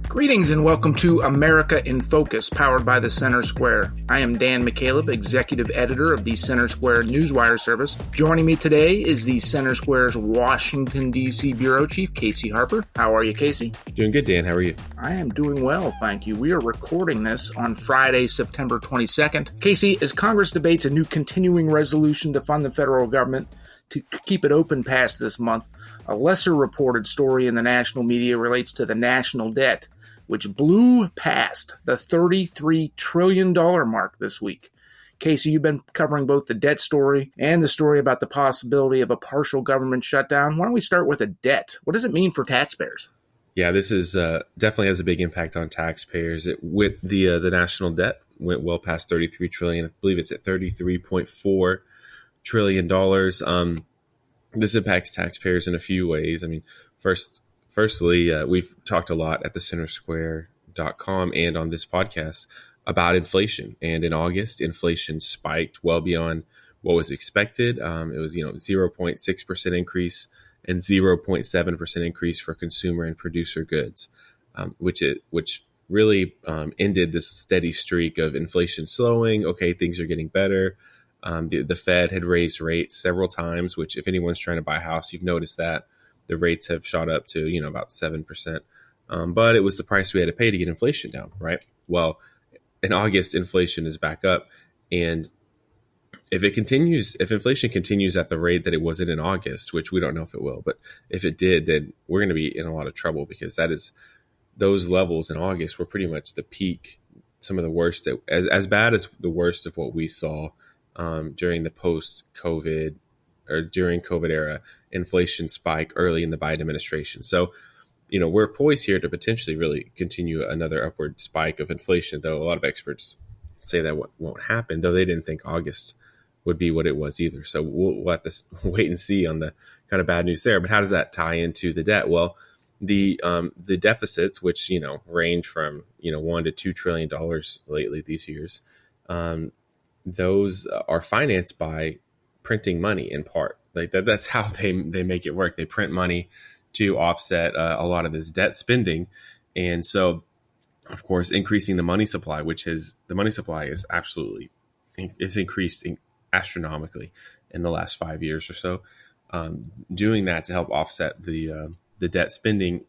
Greetings and welcome to America in Focus, powered by the Center Square. I am Dan McCaleb, executive editor of the Center Square Newswire service. Joining me today is the Center Square's Washington, D.C. bureau chief, Casey Harper. How are you, Casey? Doing good, Dan. How are you? I am doing well, thank you. We are recording this on Friday, September 22nd. Casey, as Congress debates a new continuing resolution to fund the federal government to keep it open past this month, a lesser reported story in the national media relates to the national debt, which blew past the $33 trillion mark this week. Casey, you've been covering both the debt story and the story about the possibility of a partial government shutdown. Why don't we start with the debt? What does it mean for taxpayers? Yeah, this is definitely has a big impact on taxpayers. With the national debt went well past $33 trillion. I believe it's at $33.4 trillion. This impacts taxpayers in a few ways. I mean, Firstly, we've talked a lot at thecentersquare.com and on this podcast about inflation. And in August, inflation spiked well beyond what was expected. It was 0.6% increase and 0.7% increase for consumer and producer goods, which really ended this steady streak of inflation slowing. Okay, things are getting better. The Fed had raised rates several times, which if anyone's trying to buy a house, you've noticed that. The rates have shot up to, about 7%. But it was the price we had to pay to get inflation down, right? Well, in August, inflation is back up. And if inflation continues at the rate that it was in August, which we don't know if it will, but if it did, then we're going to be in a lot of trouble because those levels in August were pretty much the peak, some of the worst, as bad as the worst of what we saw during the post-COVID or during COVID era inflation spike early in the Biden administration. So, we're poised here to potentially really continue another upward spike of inflation, though a lot of experts say that won't happen, though they didn't think August would be what it was either. So we'll have to wait and see on the kind of bad news there. But how does that tie into the debt? Well, the deficits, which, range from, $1 to $2 trillion lately these years, those are financed by printing money in part. Like that's how they make it work. They print money to offset a lot of this debt spending. And so, of course, increasing the money supply, the money supply is absolutely, it's increased astronomically in the last 5 years or so. Doing that to help offset the debt spending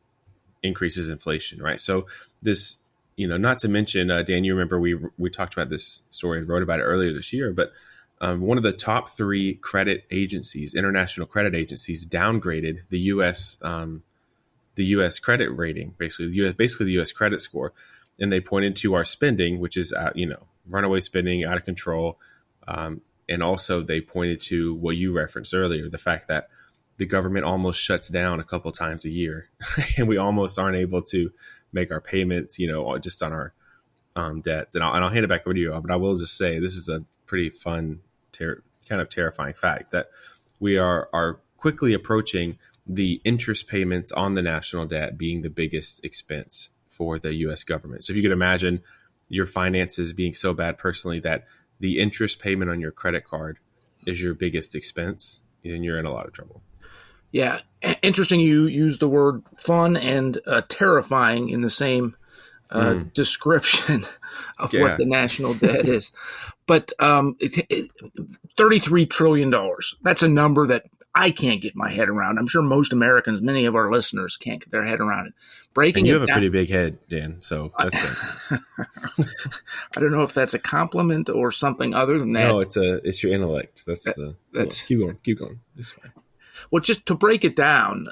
increases inflation, right? So this, not to mention, Dan, you remember we talked about this story and wrote about it earlier this year, but one of the top three credit agencies, international credit agencies, downgraded the U.S. credit rating, basically the U.S. credit score, and they pointed to our spending, which is runaway spending, out of control, and also they pointed to what you referenced earlier, the fact that the government almost shuts down a couple times a year, and we almost aren't able to make our payments, just on our debts. And I'll hand it back over to you, but I will just say this is a pretty fun, kind of terrifying fact that we are quickly approaching the interest payments on the national debt being the biggest expense for the U.S. government. So if you could imagine your finances being so bad personally that the interest payment on your credit card is your biggest expense, then you're in a lot of trouble. Yeah, interesting you use the word fun and terrifying in the same description of what the national debt is. But $33 trillion, that's a number that I can't get my head around. I'm sure most Americans, many of our listeners, can't get their head around it. And you have a pretty big head, Dan, so that's it. I don't know if that's a compliment or something other than that. No, it's your intellect. That's keep going. It's fine. Well, just to break it down,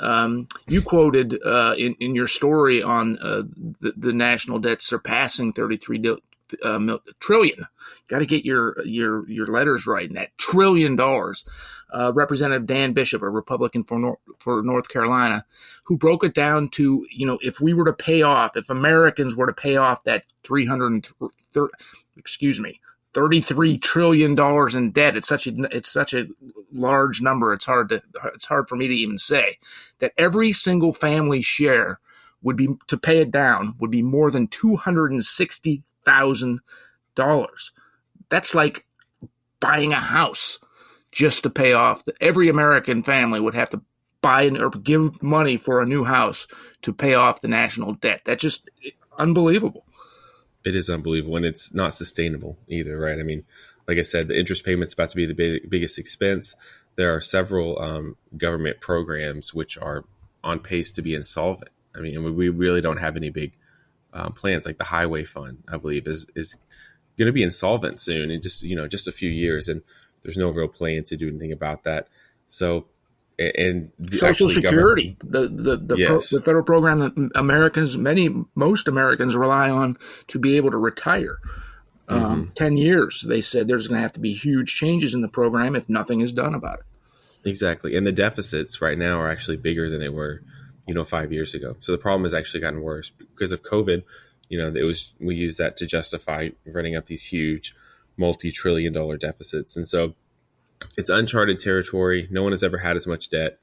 you quoted in your story on the national debt surpassing $33 trillion. Got to get your letters right in that $1 trillion. Representative Dan Bishop, a Republican for North Carolina, who broke it down to, if Americans were to pay off that $33 trillion in debt. It's such a large number. It's hard for me to even say that every single family share would be, to pay it down, would be more than $260,000. That's like buying a house just to pay off. Every American family would have to buy or give money for a new house to pay off the national debt. That just, unbelievable. It is unbelievable, and it's not sustainable either, right? I mean, like I said, the interest payment's about to be the biggest expense. There are several government programs which are on pace to be insolvent. I mean, we really don't have any big plans. Like the highway fund, I believe, is going to be insolvent soon in just a few years, and there's no real plan to do anything about that. So, and Social Security, yes. the federal program that most Americans rely on to be able to retire. 10 years, they said there's going to have to be huge changes in the program if nothing is done about it. Exactly. And the deficits right now are actually bigger than they were, 5 years ago. So the problem has actually gotten worse because of COVID. We used that to justify running up these huge multi-trillion-dollar deficits. And so it's uncharted territory. No one has ever had as much debt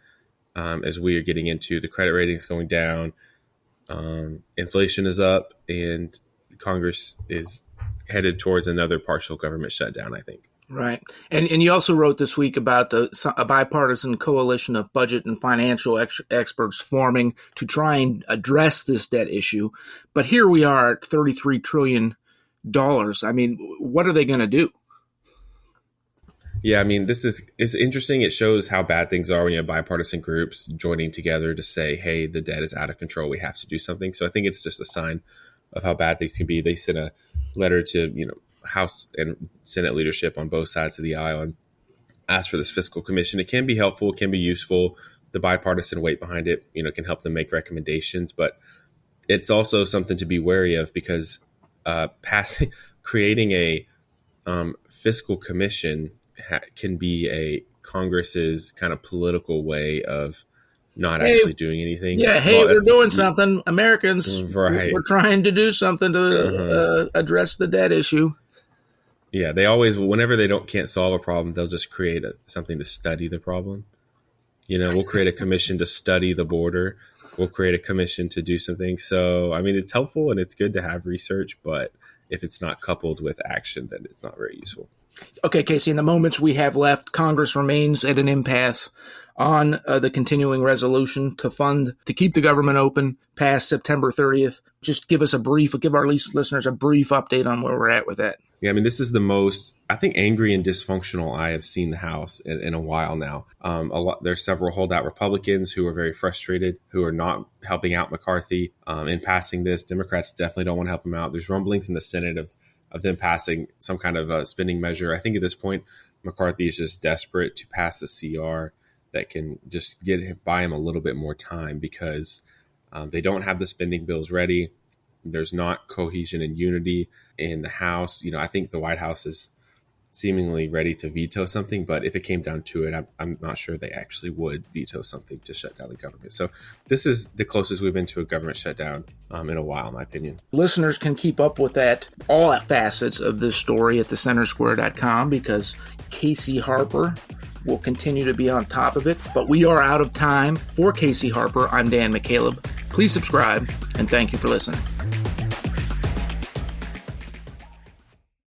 as we are getting into. The credit rating's going down. Inflation is up, and Congress is headed towards another partial government shutdown, I think. Right. And you also wrote this week about a bipartisan coalition of budget and financial experts forming to try and address this debt issue. But here we are at $33 trillion. I mean, what are they going to do? Yeah, I mean, it's interesting. It shows how bad things are when you have bipartisan groups joining together to say, hey, the debt is out of control. We have to do something. So I think it's just a sign of how bad things can be. They sent a letter to, House and Senate leadership on both sides of the aisle and asked for this fiscal commission. It can be helpful. It can be useful. The bipartisan weight behind it, can help them make recommendations. But it's also something to be wary of because creating a fiscal commission can be a Congress's kind of political way of not actually doing anything. Yeah, we're doing something. Americans, right. We're trying to do something to address the debt issue. Yeah, they always, whenever they can't solve a problem, they'll just create something to study the problem. We'll create a commission to study the border. We'll create a commission to do something. So, I mean, it's helpful and it's good to have research, but if it's not coupled with action, then it's not very useful. Okay, Casey, in the moments we have left, Congress remains at an impasse on the continuing resolution to keep the government open past September 30th. Just give our listeners a brief update on where we're at with that. Yeah, I mean, this is the most, I think, angry and dysfunctional I have seen the House in a while now. There's several holdout Republicans who are very frustrated, who are not helping out McCarthy in passing this. Democrats definitely don't want to help him out. There's rumblings in the Senate of them passing some kind of spending measure. I think at this point, McCarthy is just desperate to pass a CR that can just buy him a little bit more time because they don't have the spending bills ready. There's not cohesion and unity in the House. I think the White House is seemingly ready to veto something, but if it came down to it, I'm not sure they actually would veto something to shut down the government. So this is the closest we've been to a government shutdown in a while, in my opinion. Listeners can keep up with all facets of this story at thecentersquare.com because Casey Harper will continue to be on top of it. But we are out of time. For Casey Harper, I'm Dan McCaleb. Please subscribe, and thank you for listening.